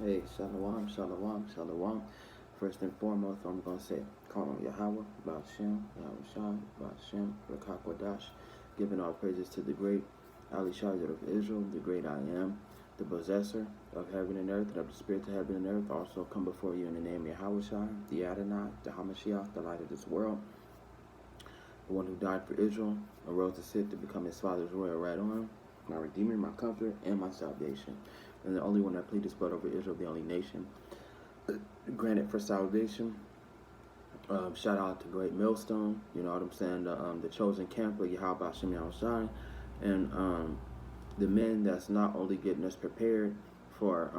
Hey, Shalom, Shalom, Shalom. First and foremost, I'm going to say, call on Yahweh, Ba'ashem, Yahushua, Ba'ashem, Rakakwadash, giving all praises to the great Ali Shajat of Israel, the great I am, the possessor of heaven and earth, and of the spirit of heaven and earth. Also come before you in the name of Yahushua, the Adonai, the Hamashiach, the light of this world, the one who died for Israel, and rose to sit to become his father's royal right arm, my redeemer, my comfort, and my salvation. And the only one that pleaded his blood over Israel, the only nation granted for salvation. Shout out to Great Millstone, you know what I'm saying, the chosen camp of Yahweh Hashem Yahushai, and the men that's not only getting us prepared for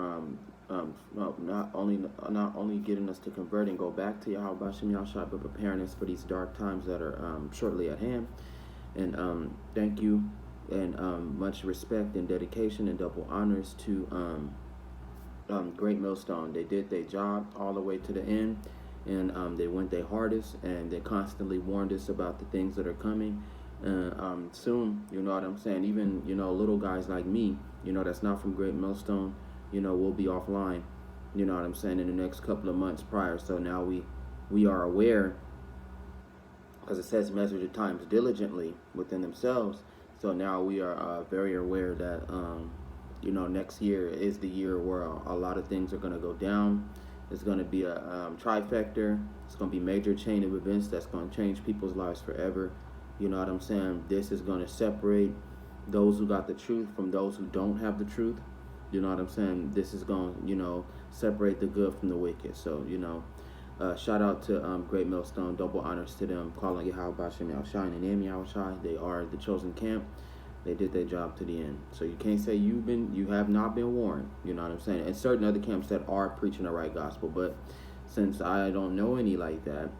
not only getting us to convert and go back to Yahweh Hashem Yahushai, but preparing us for these dark times that are shortly at hand. And thank you, and much respect and dedication and double honors to Great Millstone. They did their job all the way to the end, and they went their hardest, and they constantly warned us about the things that are coming soon. You know what I'm saying? Even, you know, little guys like me, you know, that's not from Great Millstone, you know, will be offline, you know what I'm saying, in the next couple of months prior. So now we are aware, because it says measure the times diligently within themselves. So now we are very aware that you know, next year is the year where a lot of things are going to go down. It's going to be a trifecta. It's going to be major chain of events that's going to change people's lives forever. You know what I'm saying? This is going to separate those who got the truth from those who don't have the truth. You know what I'm saying? This is going to, you know, separate the good from the wicked. So, you know, shout out to Great Millstone. Double honors to them. Calling Yahweh Bashem Yahushai and name Yahushai. They are the chosen camp. They did their job to the end. So you can't say you have not been warned. You know what I'm saying? And certain other camps that are preaching the right gospel. But since I don't know any like that,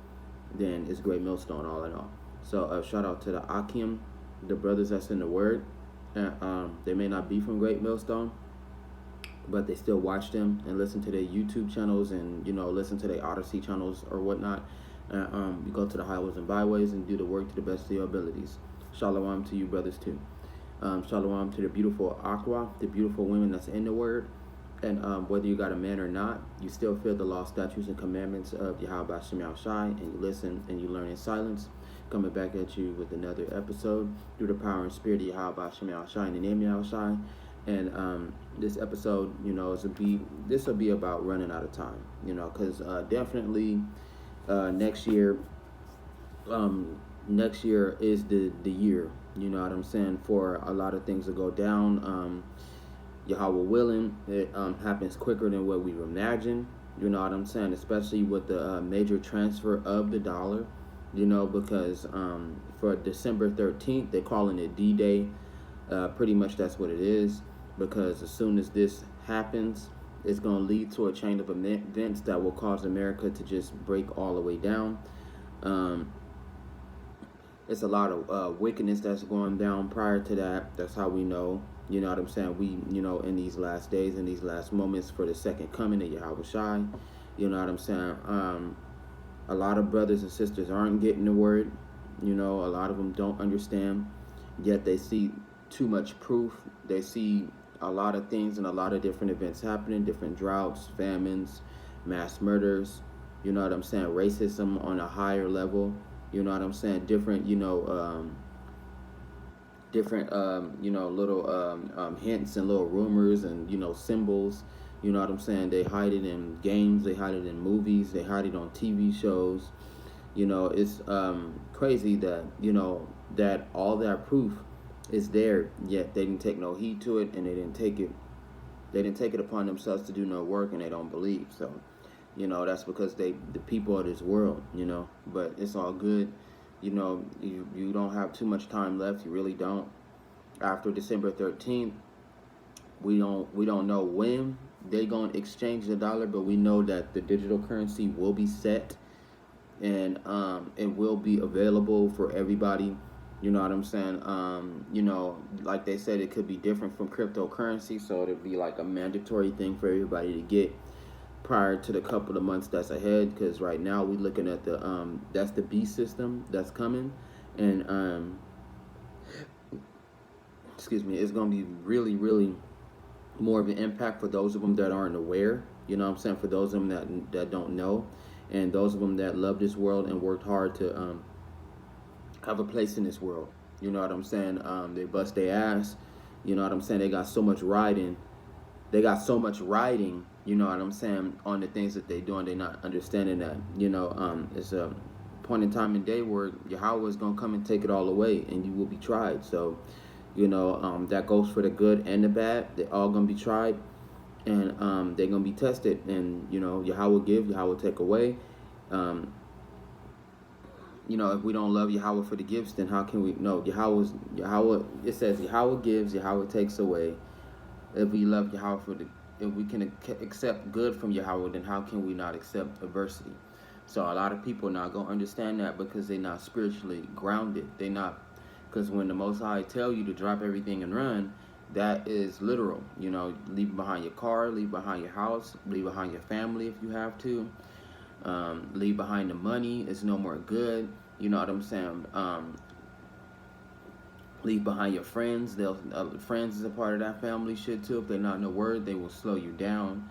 then it's Great Millstone all in all. So shout out to the Akim, the brothers that's in the word. They may not be from Great Millstone, but they still watch them and listen to their YouTube channels and, you know, listen to their Odyssey channels or whatnot. You go to the highways and byways and do the work to the best of your abilities. Shalom to you brothers too. Shalom to the beautiful Aqua, the beautiful women that's in the word. And whether you got a man or not, you still feel the law, statutes, and commandments of Yahweh Hashem Yahushai, and you listen and you learn in silence. Coming back at you with another episode through the power and spirit of Yahweh Hashem Yahushai and the name of Yahushai. And this episode, you know, this will be about running out of time, you know, because definitely next year is the year, you know what I'm saying, for a lot of things to go down. Yahweh willing, it happens quicker than what we imagine, you know what I'm saying, especially with the major transfer of the dollar, you know, because for December 13th, they're calling it D-Day. Pretty much that's what it is, because as soon as this happens, it's going to lead to a chain of events that will cause America to just break all the way down. It's a lot of wickedness that's going down prior to that. That's how we know, you know what I'm saying, we, you know, in these last days, in these last moments for the second coming of Yahweh Shai, you know what I'm saying. A lot of brothers and sisters aren't getting the word, you know, a lot of them don't understand, yet they see too much proof. They see a lot of things and a lot of different events happening, different droughts, famines, mass murders, you know what I'm saying, racism on a higher level, you know what I'm saying, different, you know, you know, little hints and little rumors and, you know, symbols, you know what I'm saying. They hide it in games, they hide it in movies, they hide it on TV shows. You know, it's crazy that, you know, that all that proof is there, yet they didn't take no heed to it, and they didn't take it upon themselves to do no work, and they don't believe. So, you know, that's because the people of this world, you know, but it's all good. You know, you don't have too much time left. You really don't. After December 13th, we don't know when they're going to exchange the dollar, but we know that the digital currency will be set, and it will be available for everybody. You know what I'm saying? You know, like they said, it could be different from cryptocurrency, so it'll be like a mandatory thing for everybody to get prior to the couple of months that's ahead, because right now we're looking at the that's the B system that's coming, and excuse me, it's gonna be really, really more of an impact for those of them that aren't aware. You know what I'm saying? For those of them that don't know, and those of them that love this world and worked hard to have a place in this world. You know what I'm saying? They bust their ass. You know what I'm saying? They got so much riding. They got so much riding. You know what I'm saying? On the things that they doing, they not understanding that. You know, it's a point in time and day where Yahweh is gonna come and take it all away, and you will be tried. So, you know, that goes for the good and the bad. They're all gonna be tried, and they're gonna be tested. And you know, Yahweh give, Yahweh take away. Um, you know, if we don't love Yahweh for the gifts, then how can we? No, Yahweh. It says Yahweh gives, Yahweh takes away. If we love Yahweh for the, if we can accept good from Yahweh, then how can we not accept adversity? So a lot of people not gonna understand that because they're not spiritually grounded. They not, because when the Most High tell you to drop everything and run, that is literal. You know, leave behind your car, leave behind your house, leave behind your family if you have to. Leave behind the money. It's no more good. You know what I'm saying? Leave behind your friends. They'll friends is a part of that family shit too. If they're not in the word, they will slow you down.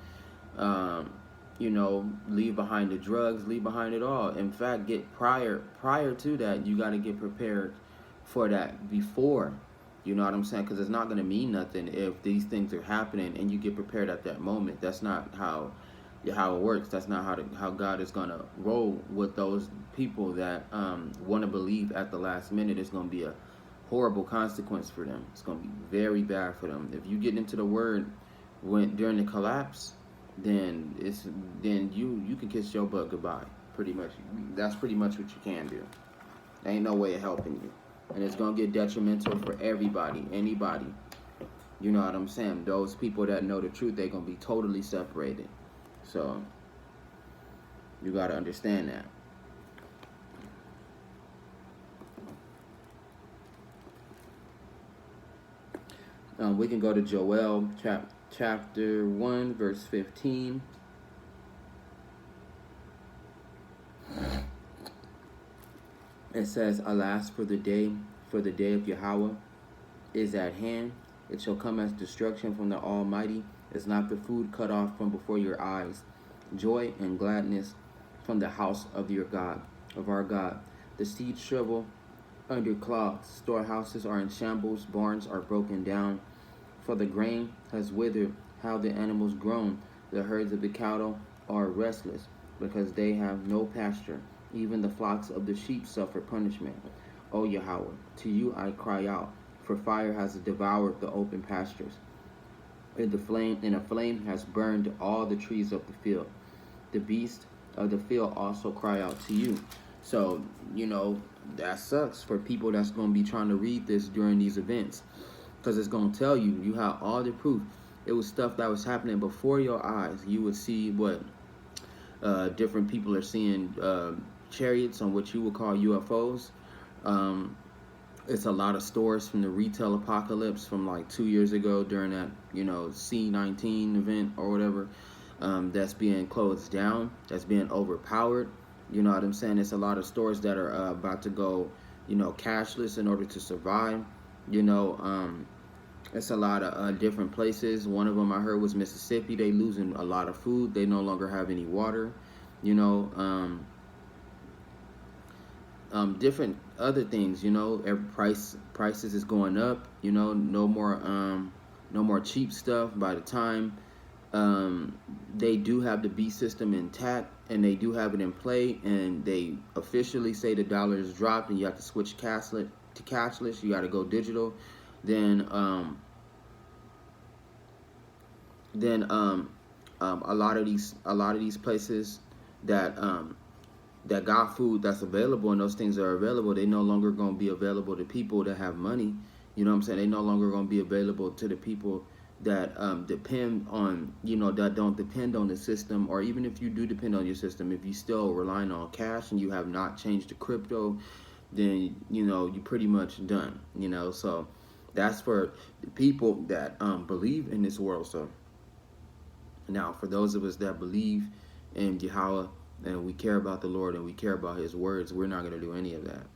You know, leave behind the drugs. Leave behind it all. In fact, get prior to that, you got to get prepared for that before. You know what I'm saying? Because it's not going to mean nothing if these things are happening and you get prepared at that moment. That's not how it works. That's not how God is going to roll with those people that want to believe at the last minute. It's going to be a horrible consequence for them. It's going to be very bad for them. If you get into the word during the collapse, then you can kiss your butt goodbye. Pretty much, that's pretty much what you can do. There ain't no way of helping you, and it's gonna get detrimental for everybody, anybody. You know what I'm saying? Those people that know the truth, they're gonna be totally separated. So you gotta understand that. We can go to Joel chapter 1 verse 15. It says, alas, for the day of Yahweh is at hand. It shall come as destruction from the Almighty. Is not the food cut off from before your eyes? Joy and gladness from the house of our God. The seed shrivel under clods. Storehouses are in shambles. Barns are broken down. For the grain has withered. How the animals groan. The herds of the cattle are restless, because they have no pasture. Even the flocks of the sheep suffer punishment. O Yahweh, to you I cry out, for fire has devoured the open pastures, and a flame has burned all the trees of the field. The beasts of the field also cry out to you. So, you know, that sucks for people that's going to be trying to read this during these events, because it's going to tell you, you have all the proof. It was stuff that was happening before your eyes. You would see what different people are seeing, chariots on what you would call UFOs. It's a lot of stores from the retail apocalypse from like 2 years ago during that, you know, C-19 event or whatever, that's being closed down, that's being overpowered. You know what I'm saying? It's a lot of stores that are about to go, you know, cashless in order to survive. You know, it's a lot of different places. One of them I heard was Mississippi. They losing a lot of food. They no longer have any water. You know, different other things. You know, every prices is going up. You know, no more cheap stuff. By the time they do have the B system intact and they do have it in play, and they officially say the dollar is dropped and you have to switch cashless. You got to go digital. Then a lot of these places that that got food that's available and those things are available, they no longer going to be available to people that have money. You know what I'm saying? They no longer going to be available to the people that depend on, you know, that don't depend on the system. Or even if you do depend on your system, if you still relying on cash and you have not changed to crypto, then, you know, you're pretty much done, you know. So that's for the people that believe in this world. So now, for those of us that believe in Yahweh and we care about the Lord and we care about his words, we're not going to do any of that.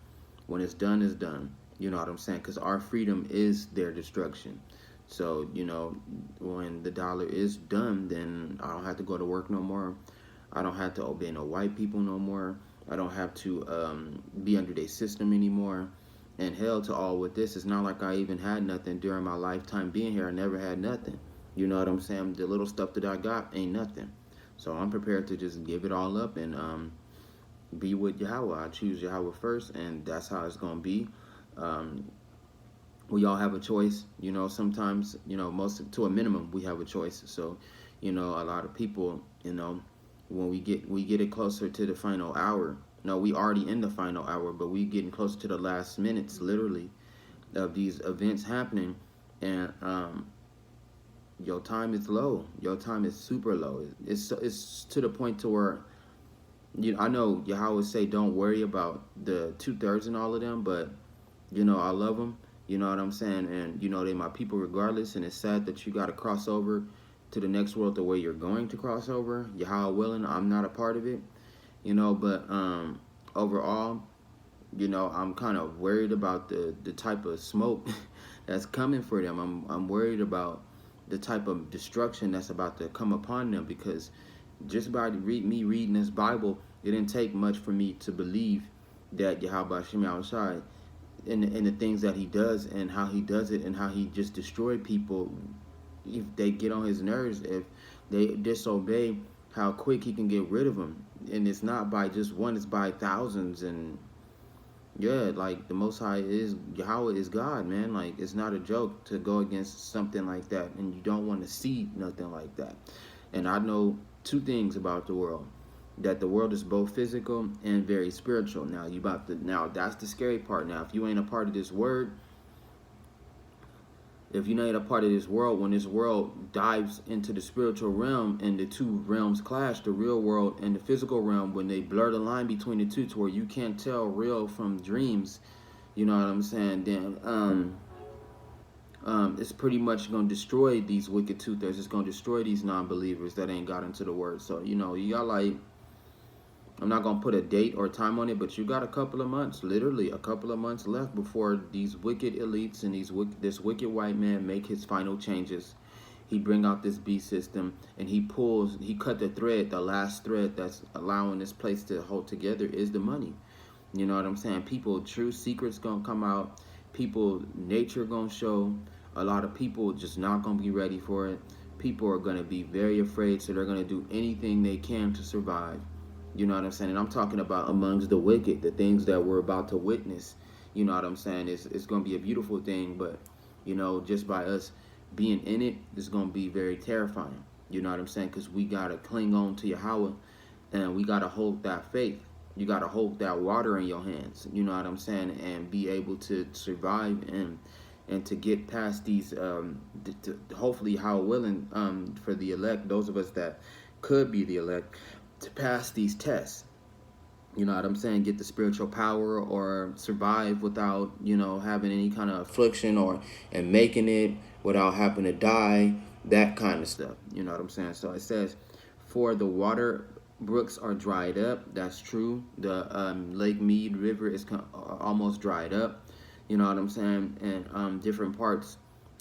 When it's done, it's done. You know what I'm saying? Because our freedom is their destruction. So, you know, when the dollar is done, then I don't have to go to work no more. I don't have to obey no white people no more. I don't have to be under their system anymore. And hell to all with this, it's not like I even had nothing during my lifetime being here. I never had nothing. You know what I'm saying? The little stuff that I got ain't nothing. So I'm prepared to just give it all up and be with Yahweh. I choose Yahweh first, and that's how it's going to be. Um, we all have a choice, you know. Sometimes, you know, most to a minimum we have a choice. So, you know, a lot of people, you know, when we get it closer to the final hour, no, we already in the final hour, but we getting closer to the last minutes literally of these events happening. And your time is low, your time is super low. It's to the point to where, you know, I know Yahweh say don't worry about the 2/3 and all of them, but you know, I love them. You know what I'm saying? And, you know, they my people regardless. And it's sad that you got to cross over to the next world the way you're going to cross over. Yahweh willing, I'm not a part of it. You know, but overall, you know, I'm kind of worried about the type of smoke that's coming for them. I'm worried about the type of destruction that's about to come upon them, because just by me reading this Bible, it didn't take much for me to believe that Yahweh Shem Yahushai and the things that he does and how he does it and how he just destroy people if they get on his nerves, if they disobey, how quick he can get rid of them. And it's not by just one, it's by thousands. And yeah, like the Most High is Yahweh is God, man. Like it's not a joke to go against something like that, and you don't want to see nothing like that. And I know two things about the world: that the world is both physical and very spiritual. Now that's the scary part. Now, if you ain't a part of this word, if you're not a part of this world, when this world dives into the spiritual realm and the two realms clash, the real world and the physical realm, when they blur the line between the two to where you can't tell real from dreams, you know what I'm saying? Then it's pretty much going to destroy these wicked two-thirds. It's going to destroy these non-believers that ain't got into the word. So, you know, you got like, I'm not going to put a date or time on it, but you got a couple of months, literally a couple of months left before these wicked elites and this wicked white man make his final changes. He bring out this beast system, and he cut the thread, the last thread that's allowing this place to hold together is the money. You know what I'm saying? People, true secrets going to come out. People, nature going to show. A lot of people just not going to be ready for it. People are going to be very afraid, so they're going to do anything they can to survive. You know what I'm saying? And I'm talking about amongst the wicked, the things that we're about to witness. You know what I'm saying? It's going to be a beautiful thing, but, you know, just by us being in it, it's going to be very terrifying. You know what I'm saying? Because we got to cling on to Yahweh, and we got to hold that faith. You got to hold that water in your hands. You know what I'm saying? And be able to survive and to get past these, hopefully, how willing for the elect, those of us that could be the elect, to pass these tests. You know what I'm saying? Get the spiritual power or survive without, you know, having any kind of affliction and making it without having to die, that kind of stuff. You know what I'm saying? So it says, for the water brooks are dried up. That's true. The Lake Mead River is almost dried up. You know what I'm saying? And different parts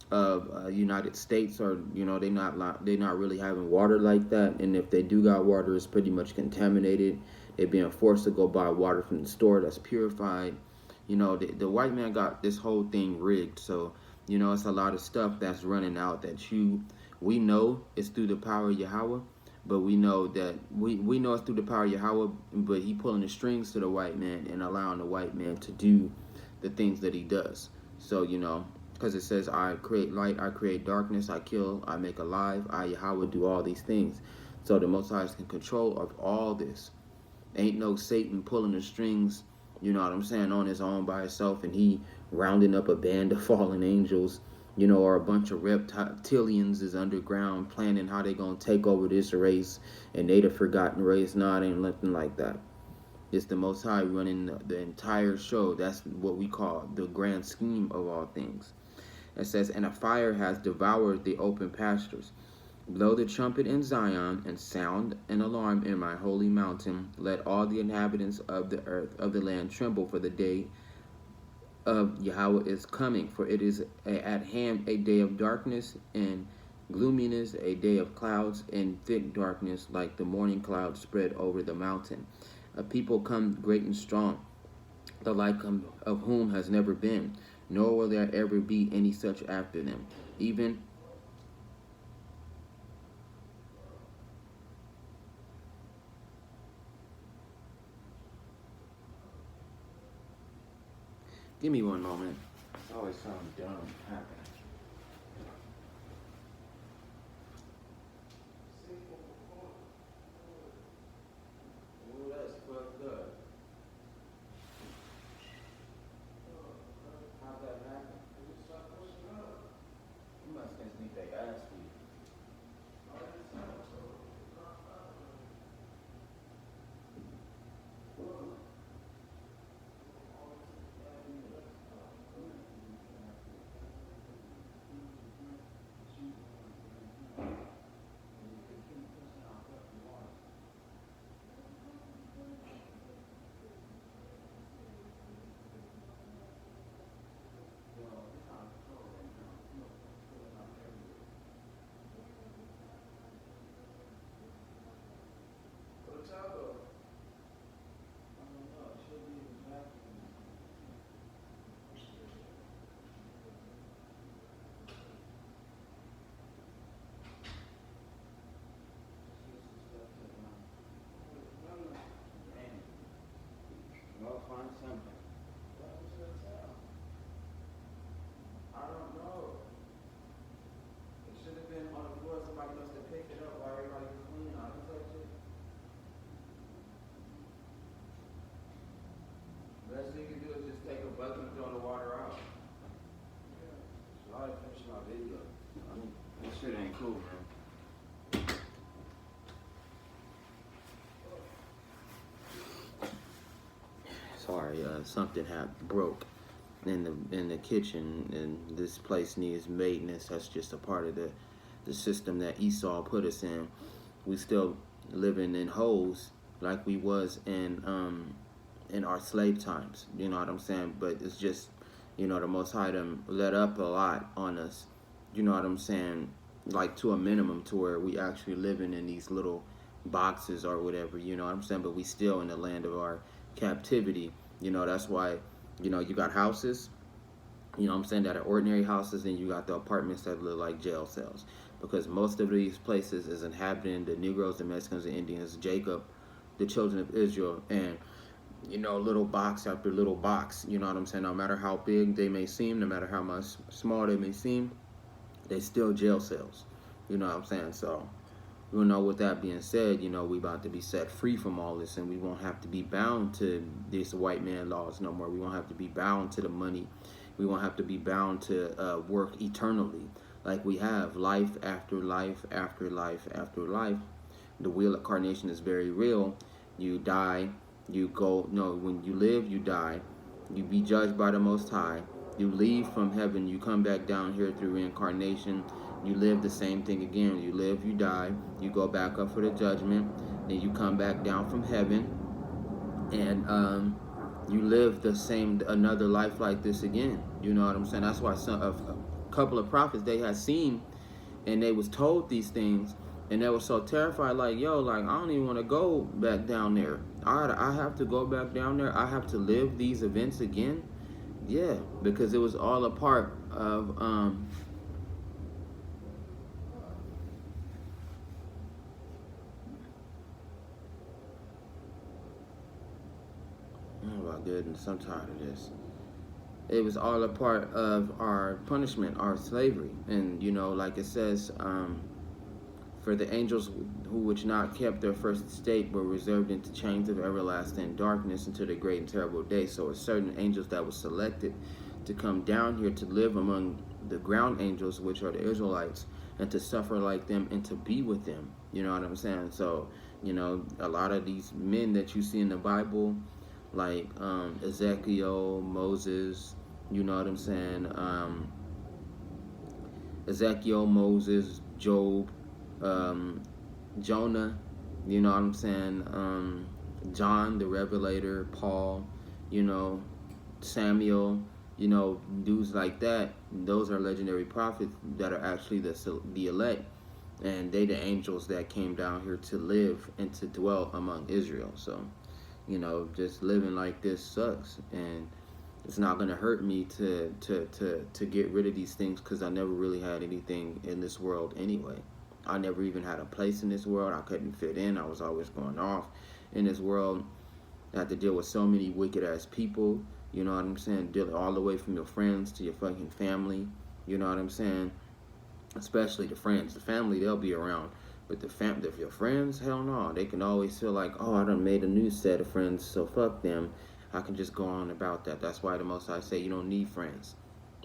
of United States are, you know, they not really having water like that, and if they do got water, it's pretty much contaminated. They're being forced to go buy water from the store that's purified. You know, the white man got this whole thing rigged. So, you know, it's a lot of stuff that's running out that we know it's through the power of Yahweh, but we know that we know it's through the power of Yahweh, but he pulling the strings to the white man and allowing the white man to do the things that he does. So, you know, because it says, I create light, I create darkness, I kill, I make alive, I, Yahweh, do all these things. So the Most High is in control of all this. Ain't no Satan pulling the strings, you know what I'm saying, on his own by himself, and he rounding up a band of fallen angels, you know, or a bunch of reptilians is underground planning how they going to take over this race, and they the forgotten race. No, it ain't nothing like that. It's the Most High running the entire show. That's what we call the grand scheme of all things. It says, and a fire has devoured the open pastures. Blow the trumpet in Zion, and sound an alarm in my holy mountain. Let all the inhabitants of the earth, of the land, tremble, for the day of Yahweh is coming, for it is at hand a day of darkness and gloominess, a day of clouds and thick darkness, like the morning cloud spread over the mountain. A people come great and strong, the like of whom has never been, nor will there ever be any such after them. Even give me one moment. It's always something dumb happening. Oh, that's fucked up. How'd that happen? You must think they asked you. I'll find something. I don't know. It should have been on the floor. Somebody must have picked it up while everybody was cleaning. I didn't touch it. Best thing you can do is just take a bucket and throw the water out. So I finish my video. This shit ain't cool, man. Sorry, something broke in the kitchen, and this place needs maintenance. That's just a part of the system that Esau put us in. We still living in holes like we was in our slave times. You know what I'm saying? But it's just, the Most High done let up a lot on us. You know what I'm saying? Like to a minimum, to where we actually living in these little boxes or whatever. You know what I'm saying? But we still in the land of our captivity. That's why, you got houses, I'm saying, that are ordinary houses, and you got the apartments that look like jail cells, because most of these places is inhabiting the Negroes, the Mexicans, the Indians, Jacob, the children of Israel, and little box after little box. You know what I'm saying? No matter how big they may seem, no matter how much small they may seem, they still jail cells. You know what I'm saying? So, with that being said, we about to be set free from all this, and we won't have to be bound to these white man laws no more. We won't have to be bound to the money. We won't have to be bound to work eternally, like we have life after life after life after life. The wheel of carnation is very real. You die, you go. No, when you live, you die. You be judged by the Most High. You leave from heaven. You come back down here through reincarnation. You live the same thing again. You live, you die, you go back up for the judgment, then you come back down from heaven, and you live another life like this again. You know what I'm saying? That's why a couple of prophets, they had seen, and they was told these things, and they were so terrified, like, yo, like, I don't even want to go back down there. I have to go back down there. I have to live these events again. Yeah, because it was all a part of oh my goodness, I'm tired of this. It was all a part of our punishment, our slavery. And, like it says, for the angels who which not kept their first state were reserved into chains of everlasting darkness until the great and terrible day. So it's certain angels that were selected to come down here to live among the ground angels, which are the Israelites, and to suffer like them and to be with them. You know what I'm saying? So, a lot of these men that you see in the Bible, like Ezekiel, Moses, you know what I'm saying? Ezekiel, Moses, Job, Jonah, you know what I'm saying? John the Revelator, Paul, Samuel, You know, dudes like that, those are legendary prophets that are actually the elect, and they the angels that came down here to live and to dwell among Israel. So, you know, just living like this sucks, and it's not gonna hurt me to get rid of these things, because I never really had anything in this world anyway. I never even had a place in this world. I couldn't fit in. I was always going off in this world. I had to deal with so many wicked ass people. You know what I'm saying? Deal all the way from your friends to your fucking family. You know what I'm saying? Especially the friends. The family, they'll be around. But if your friends, hell no. They can always feel like, oh, I done made a new set of friends, so fuck them. I can just go on about that. That's why the Most High say you don't need friends.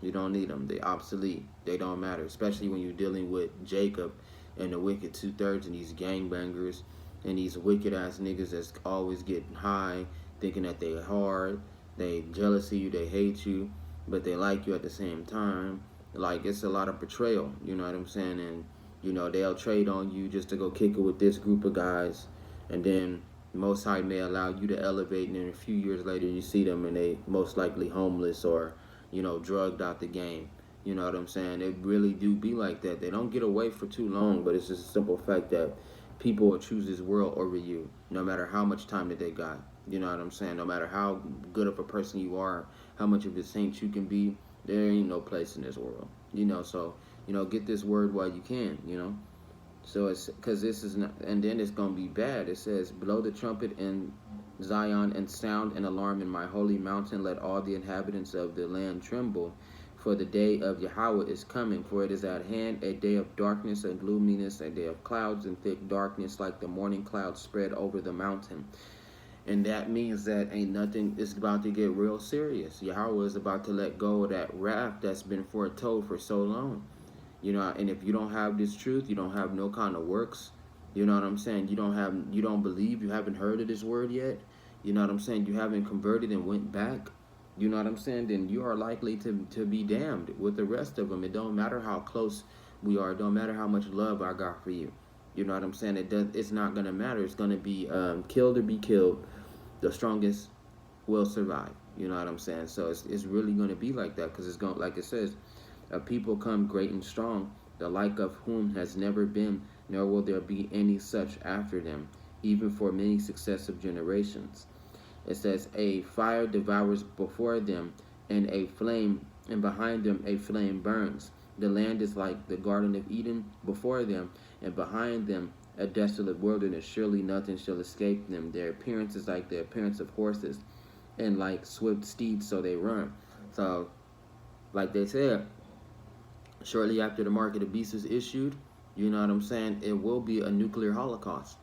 You don't need them. They obsolete. They don't matter. Especially when you're dealing with Jacob and the wicked 2/3 and these gangbangers and these wicked ass niggas that's always getting high, thinking that they hard. They jealous of you. They hate you, but they like you at the same time. Like, it's a lot of betrayal. You know what I'm saying? And you know, they'll trade on you just to go kick it with this group of guys, and then Most High may allow you to elevate, and then a few years later you see them and they most likely homeless or, you know, drugged out the game. You know what I'm saying? They really do be like that. They don't get away for too long, but it's just a simple fact that people will choose this world over you, no matter how much time that they got. You know what I'm saying? No matter how good of a person you are, how much of a saint you can be, there ain't no place in this world. You know, so, you know, get this word while you can, you know. So it's because this is not, and then it's gonna be bad. It says, "Blow the trumpet in Zion and sound an alarm in my holy mountain. Let all the inhabitants of the land tremble, for the day of Yahweh is coming. For it is at hand, a day of darkness and gloominess, a day of clouds and thick darkness, like the morning clouds spread over the mountain." And that means that ain't nothing. It's about to get real serious. Yahweh is about to let go of that wrath that's been foretold for so long. You know, and if you don't have this truth, you don't have no kind of works. You know what I'm saying? You don't believe, you haven't heard of this word yet. You know what I'm saying? You haven't converted and went back. You know what I'm saying? Then you are likely to be damned with the rest of them. It don't matter how close we are. It don't matter how much love I got for you. You know what I'm saying? It's not gonna matter. It's gonna be killed or be killed. The strongest will survive. You know what I'm saying? So it's really gonna be like that, because it's going, like it says, a people come great and strong, the like of whom has never been, nor will there be any such after them, even for many successive generations. It says, a fire devours before them, and a flame, and behind them a flame burns. The land is like the Garden of Eden before them, and behind them a desolate wilderness. Surely nothing shall escape them. Their appearance is like the appearance of horses, and like swift steeds, so they run. So, like they said, shortly after the Mark of the Beast is issued, you know what I'm saying, it will be a nuclear holocaust.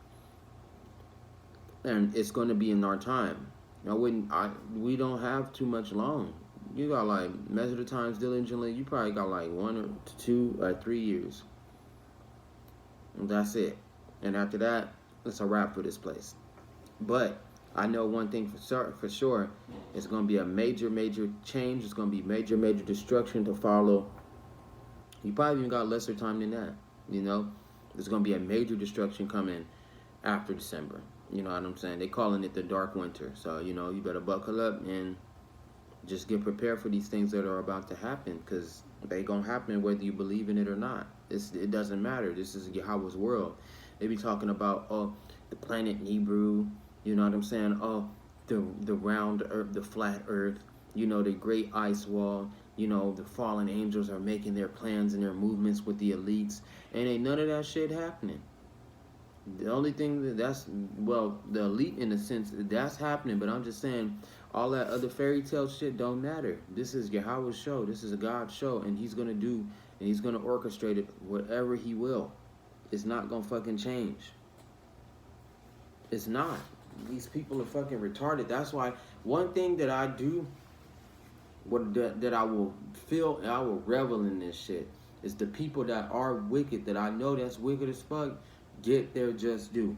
And it's going to be in our time. We don't have too much long. You got like, measure the times diligently, you probably got like 1 or 2 or 3 years. And that's it. And after that, it's a wrap for this place. But I know one thing for sure, it's going to be a major, major change. It's going to be major, major destruction to follow. You probably even got lesser time than that, you know? There's going to be a major destruction coming after December. You know what I'm saying? They calling it the dark winter. So, you know, you better buckle up and just get prepared for these things that are about to happen, because they going to happen whether you believe in it or not. It doesn't matter. This is Yahweh's world. They be talking about, oh, the planet Nibiru, you know what I'm saying? Oh, the round earth, the flat earth, you know, the great ice wall. You know, the fallen angels are making their plans and their movements with the elites, and ain't none of that shit happening. The only thing well, the elite in a sense, that's happening, but I'm just saying, all that other fairy tale shit don't matter. This is Yahweh's show. This is a God's show, and he's gonna do, and he's gonna orchestrate it whatever he will. It's not gonna fucking change. It's not. These people are fucking retarded. That's why one thing that I do, that I will feel and I will revel in this shit, is the people that are wicked, that I know that's wicked as fuck, get their just due.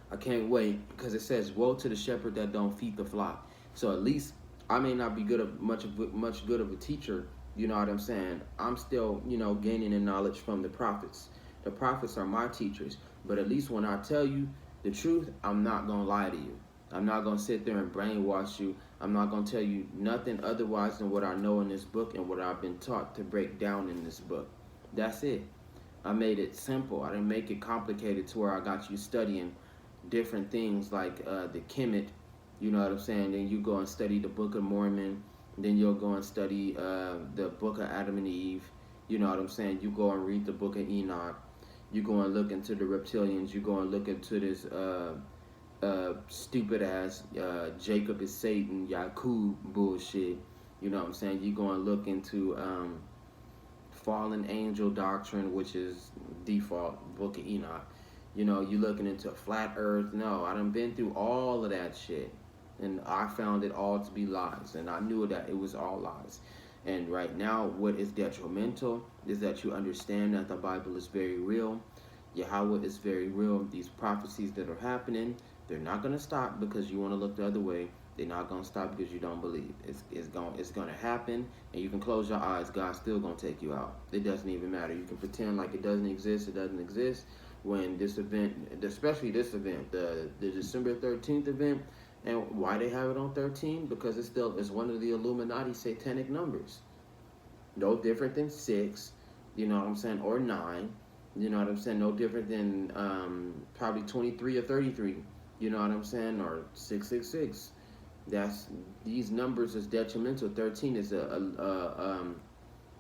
I can't wait, because it says, woe to the shepherd that don't feed the flock. So at least I may not be much good of a teacher, you know what I'm saying? I'm still, you know, gaining the knowledge from the prophets. The prophets are my teachers, but at least when I tell you the truth, I'm not gonna lie to you. I'm not gonna sit there and brainwash you. I'm not going to tell you nothing otherwise than what I know in this book and what I've been taught to break down in this book. That's it. I made it simple. I didn't make it complicated to where I got you studying different things like the Kemet, you know what I'm saying? Then you go and study the Book of Mormon. Then you'll go and study the Book of Adam and Eve. You know what I'm saying? You go and read the Book of Enoch. You go and look into the reptilians. You go and look into this stupid ass Jacob is Satan, Yakub bullshit. You know what I'm saying? You go and look into fallen angel doctrine, which is default Book of Enoch. You know, you looking into flat earth. No, I done been through all of that shit. And I found it all to be lies. And I knew that it was all lies. And right now, what is detrimental is that you understand that the Bible is very real. Yahweh is very real. These prophecies that are happening, they're not going to stop because you want to look the other way. They're not going to stop because you don't believe. It's going to happen, and you can close your eyes. God's still going to take you out. It doesn't even matter. You can pretend like it doesn't exist. It doesn't exist. When this event, especially this event, the December 13th event, and why they have it on 13? Because it's one of the Illuminati satanic numbers. No different than 6, you know what I'm saying, or 9, you know what I'm saying. No different than probably 23 or 33, you know what I'm saying, or 666. These numbers is detrimental. 13 is a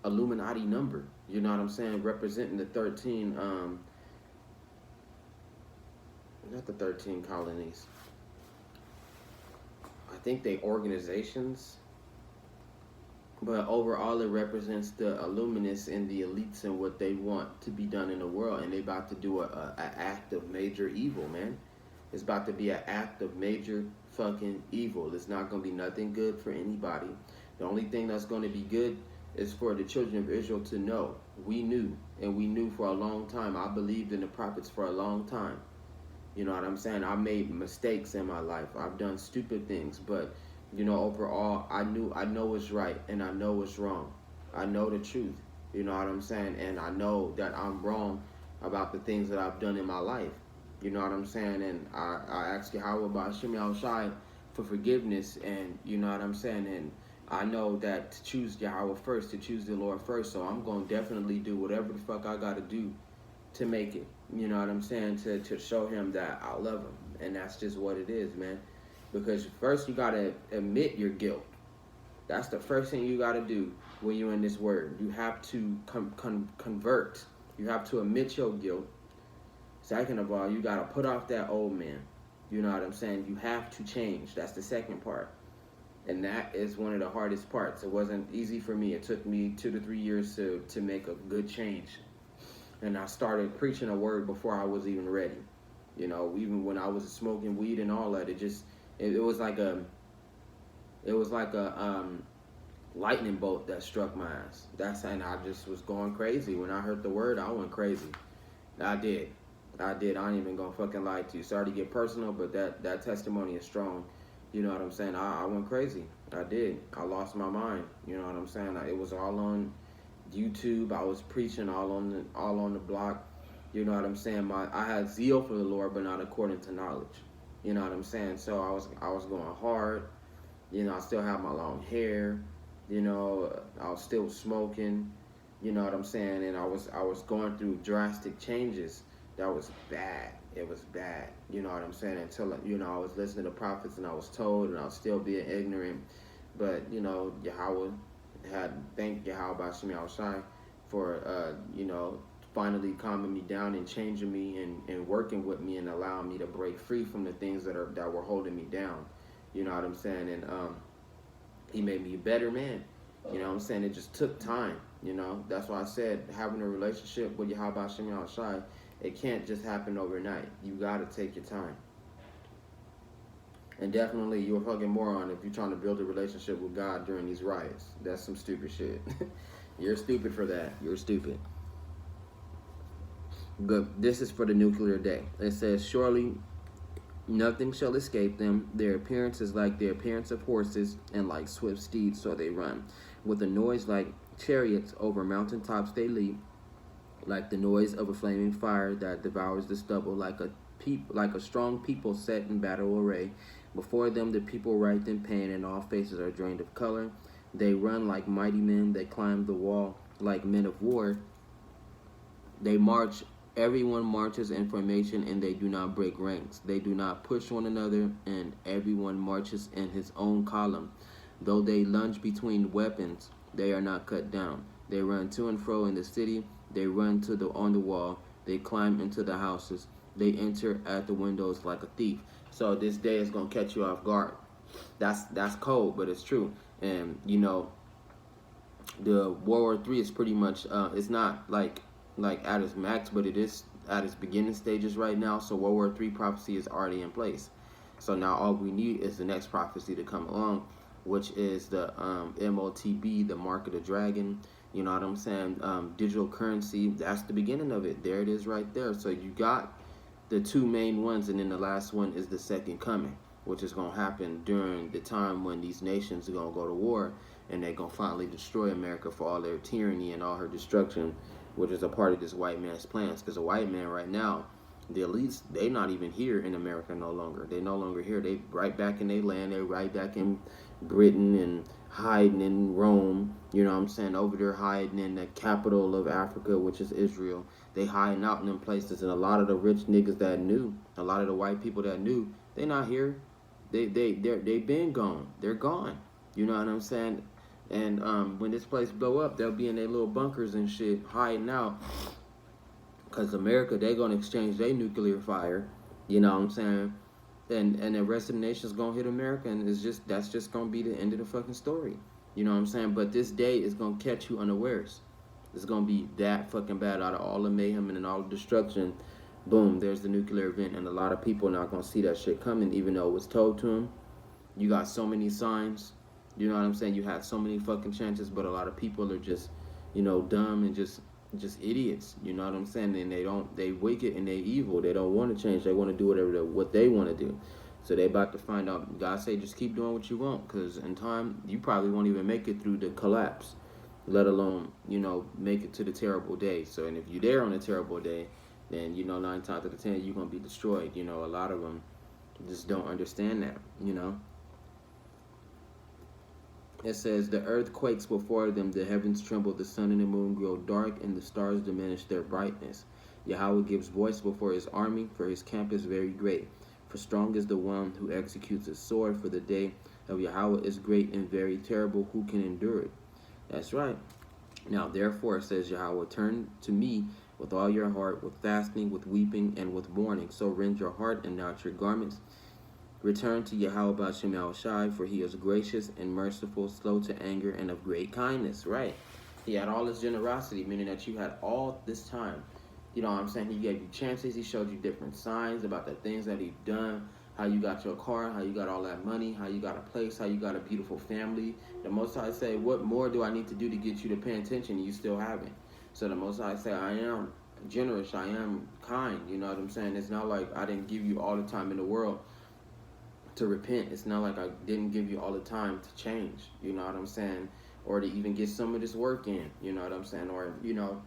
Illuminati number, you know what I'm saying, representing the 13 not the 13 colonies. I think they organizations, but overall it represents the Illuminists and the elites and what they want to be done in the world. And they about to do a act of major evil, man. It's about to be an act of major fucking evil. It's not going to be nothing good for anybody. The only thing that's going to be good is for the children of Israel to know. We knew, and we knew for a long time. I believed in the prophets for a long time. You know what I'm saying? I made mistakes in my life. I've done stupid things, but you know, overall, I know what's right and I know what's wrong. I know the truth. You know what I'm saying? And I know that I'm wrong about the things that I've done in my life. You know what I'm saying? And I ask Yahweh about Shemi Al-Shai for forgiveness, and you know what I'm saying? And I know that to choose Yahweh first, to choose the Lord first, so I'm going to definitely do whatever the fuck I got to do to make it. You know what I'm saying? To show him that I love him. And that's just what it is, man. Because first you got to admit your guilt. That's the first thing you got to do when you're in this word. You have to convert. You have to admit your guilt. Second of all, you got to put off that old man. You know what I'm saying? You have to change. That's the second part. And that is one of the hardest parts. It wasn't easy for me. It took me 2 to 3 years to make a good change. And I started preaching a word before I was even ready. You know, even when I was smoking weed and all that, it was like a lightning bolt that struck my ass. And I just was going crazy. When I heard the word, I went crazy. I did. I ain't even gonna fucking lie to you. Sorry to get personal, but that testimony is strong. You know what I'm saying? I went crazy. I did. I lost my mind. You know what I'm saying? It was all on YouTube. I was preaching all on the block. You know what I'm saying? I had zeal for the Lord, but not according to knowledge. You know what I'm saying? So I was going hard. You know, I still have my long hair. You know, I was still smoking. You know what I'm saying? And I was going through drastic changes. That was bad. It was bad. You know what I'm saying? Until, you know, I was listening to prophets and I was told, and I was still being ignorant. But, you know, Yahweh thank Yahweh by Shemi Al-Shai for, you know, finally calming me down and changing me and working with me and allowing me to break free from the things that were holding me down. You know what I'm saying? And he made me a better man. You know what I'm saying? It just took time. You know, that's why I said having a relationship with Yahweh by Shemi Al-Shai, it can't just happen overnight. You got to take your time. And definitely, you're a fucking moron if you're trying to build a relationship with God during these riots. That's some stupid shit. You're stupid for that. You're stupid. But this is for the nuclear day. It says, surely nothing shall escape them. Their appearance is like the appearance of horses, and like swift steeds, so they run. With a noise like chariots over mountaintops they leap, like the noise of a flaming fire that devours the stubble, like a strong people set in battle array. Before them the people writhe in pain, and all faces are drained of color. They run like mighty men, they climb the wall like men of war. They march, everyone marches in formation, and they do not break ranks. They do not push one another, and everyone marches in his own column. Though they lunge between weapons, they are not cut down. They run to and fro in the city, they run to the on the wall, they climb into the houses, they enter at the windows like a thief. So this day is gonna catch you off guard. That's cold, but it's true. And you know, the World War III is pretty much it's not like at its max, but it is at its beginning stages right now. So World War III prophecy is already in place. So now all we need is the next prophecy to come along, which is the MOTB, the Mark of the Dragon. You know what I'm saying? Digital currency. That's the beginning of it. There it is right there. So you got the two main ones, and then the last one is the second coming, which is going to happen during the time when these nations are going to go to war, and they're going to finally destroy America for all their tyranny and all her destruction, which is a part of this white man's plans. Because the white man right now, the elites, they not even here in America no longer. They no longer here. They right back in their land. They right back in Britain and hiding in Rome. You know what I'm saying? Over there hiding in the capital of Africa, which is Israel. They hiding out in them places. And a lot of the rich niggas that knew, a lot of the white people that knew, they not here. They been gone. They're gone. You know what I'm saying? And when this place blow up, they'll be in their little bunkers and shit, hiding out. Because America, they going to exchange their nuclear fire. You know what I'm saying? And the rest of the nation's going to hit America. And that's just going to be the end of the fucking story. You know what I'm saying? But this day is going to catch you unawares. It's going to be that fucking bad. Out of all the mayhem and all the destruction, boom, there's the nuclear event. And a lot of people are not going to see that shit coming, even though it was told to them. You got so many signs. You know what I'm saying? You had so many fucking chances, but a lot of people are just, you know, dumb and just idiots. You know what I'm saying? And they wicked and they evil. They don't want to change. They want to do what they want to do. So they about to find out. God say, just keep doing what you want, because in time, you probably won't even make it through the collapse, let alone, you know, make it to the terrible day. So, and if you're there on a terrible day, then, you know, 9 times out of 10, you're going to be destroyed. You know, a lot of them just don't understand that, you know. It says, the earth quakes before them, the heavens tremble, the sun and the moon grow dark, and the stars diminish their brightness. Yahweh gives voice before his army, for his camp is very great. For strong is the one who executes his sword, for the day of Yahweh is great and very terrible. Who can endure it? That's right. Now, therefore, says Yahweh, turn to me with all your heart, with fasting, with weeping, and with mourning. So rend your heart and not your garments. Return to Yahweh Ba'ashem Yahushai, for he is gracious and merciful, slow to anger, and of great kindness. Right. He had all his generosity, meaning that you had all this time. You know what I'm saying? He gave you chances. He showed you different signs about the things that he'd done, how you got your car, how you got all that money, how you got a place, how you got a beautiful family. The Most High say, what more do I need to do to get you to pay attention? And you still haven't. So the Most High say, I am generous. I am kind. You know what I'm saying? It's not like I didn't give you all the time in the world to repent. It's not like I didn't give you all the time to change, you know what I'm saying, or to even get some of this work in, you know what I'm saying, or, you know,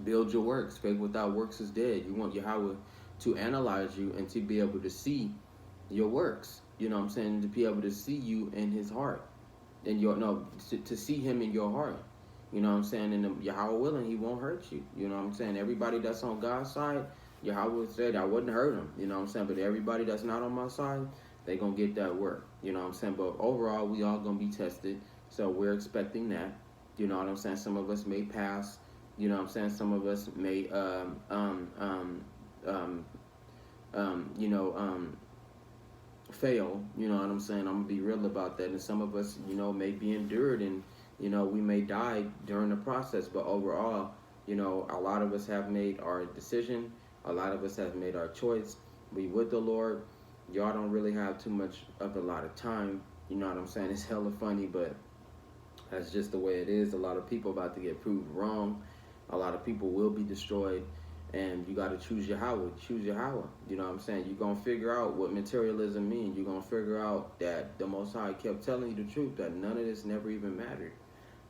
build your works. Faith without works is dead. You want Yahweh to analyze you and to be able to see your works, you know what I'm saying, to be able to see you in his heart, and to see him in your heart, you know what I'm saying, and Yahweh willing, he won't hurt you, you know what I'm saying. Everybody that's on God's side, Yahweh said I wouldn't hurt him, you know what I'm saying, but everybody that's not on my side, they gonna get that work, you know what I'm saying. But overall, we all gonna be tested, so we're expecting that, you know what I'm saying. Some of us may pass, you know what I'm saying. Some of us may fail, you know what I'm saying. I'm gonna be real about that. And some of us, you know, may be endured, and you know, we may die during the process. But overall, you know, a lot of us have made our decision. A lot of us have made our choice. We with the Lord. Y'all don't really have too much of a lot of time, you know what I'm saying. It's hella funny, but that's just the way it is. A lot of people about to get proved wrong. A lot of people will be destroyed, and you got to choose Yahweh. Choose Yahweh, you know what I'm saying. You're going to figure out what materialism means. You're going to figure out that the Most High kept telling you the truth, that none of this never even mattered.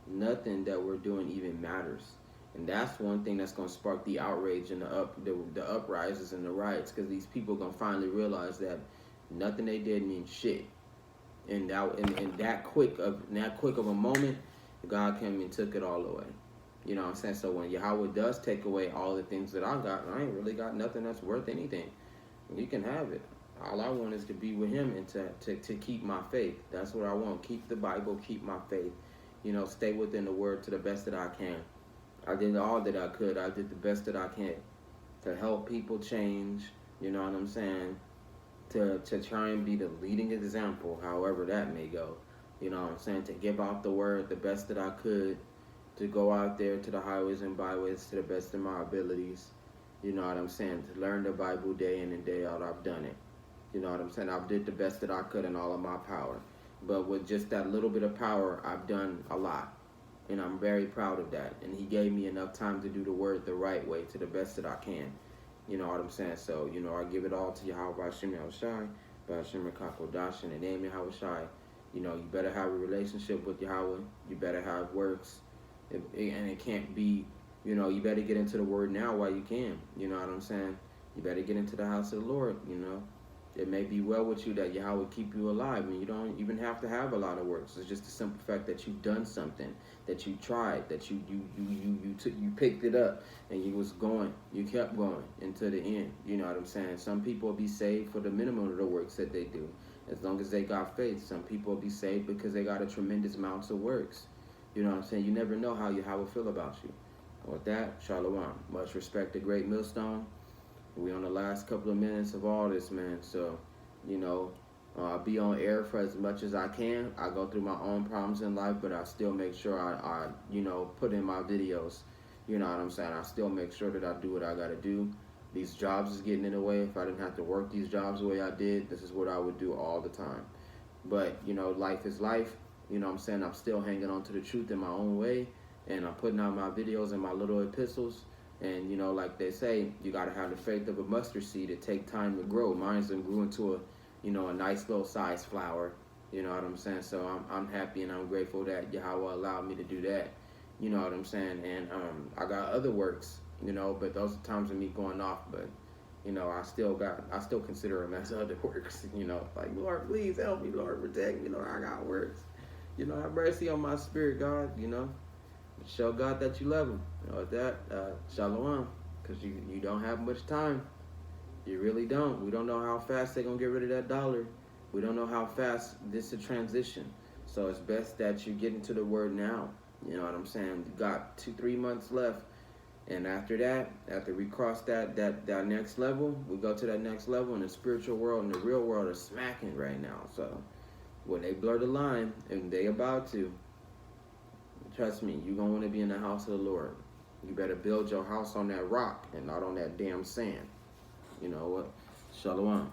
Nothing that we're doing even matters. And that's one thing that's going to spark the outrage and the uprises and the riots, because these people are going to finally realize that Nothing they did means shit. And that quick of a moment, God came and took it all away. You know what I'm saying? So when Yahweh does take away all the things that I got, I ain't really got nothing that's worth anything. You can have it. All I want is to be with him and to keep my faith. That's what I want. Keep the Bible, keep my faith. You know, stay within the word to the best that I can. I did all that I could. I did the best that I can to help people change. You know what I'm saying? To try and be the leading example, however that may go. You know what I'm saying? To give out the word the best that I could, to go out there to the highways and byways to the best of my abilities. You know what I'm saying? To learn the Bible day in and day out. I've done it. You know what I'm saying? I've did the best that I could in all of my power. But with just that little bit of power, I've done a lot. And I'm very proud of that. And he gave me enough time to do the word the right way to the best that I can. You know what I'm saying? So, you know, I give it all to Yahweh Hashem Yahushai, Hashem Kakodash, in the name of Yahushai. You know, you better have a relationship with Yahweh. You better have works. And it can't be, you know, you better get into the word now while you can. You know what I'm saying? You better get into the house of the Lord, you know. It may be well with you that Yahweh keep you alive, and you don't even have to have a lot of works. It's just the simple fact that you've done something, that you tried, that you picked it up, and you was going, you kept going into the end. You know what I'm saying? Some people will be saved for the minimum of the works that they do, as long as they got faith. Some people will be saved because they got a tremendous amount of works. You know what I'm saying? You never know how Yahweh feel about you. With that, Shalom. Much respect to Great Millstone. We on the last couple of minutes of all this, man. So, you know, I'll be on air for as much as I can. I go through my own problems in life, but I still make sure I you know, put in my videos. You know what I'm saying? I still make sure that I do what I got to do. These jobs is getting in the way. If I didn't have to work these jobs the way I did, this is what I would do all the time. But, you know, life is life. You know what I'm saying? I'm still hanging on to the truth in my own way. And I'm putting out my videos and my little epistles. And, you know, like they say, you got to have the faith of a mustard seed. It take time to grow. Mine's done grew into a, you know, a nice little size flower. You know what I'm saying? So I'm happy and I'm grateful that Yahweh allowed me to do that. You know what I'm saying? And I got other works, you know, but those are times of me going off. But, you know, I still consider them as other works. You know, like, Lord, please help me, Lord, protect me. You know, I got works. You know, have mercy on my spirit, God, you know. Show God that you love him. You know, with that, shalom, because you don't have much time. You really don't. We don't know how fast they're going to get rid of that dollar. We don't know how fast this is a transition. So it's best that you get into the word now. You know what I'm saying? You got 2-3 months left. And after that, after we cross that next level, we go to that next level, and the spiritual world and the real world are smacking right now. So when they blur the line, and they about to, trust me, you're going to want to be in the house of the Lord. You better build your house on that rock and not on that damn sand. You know what? Shalom.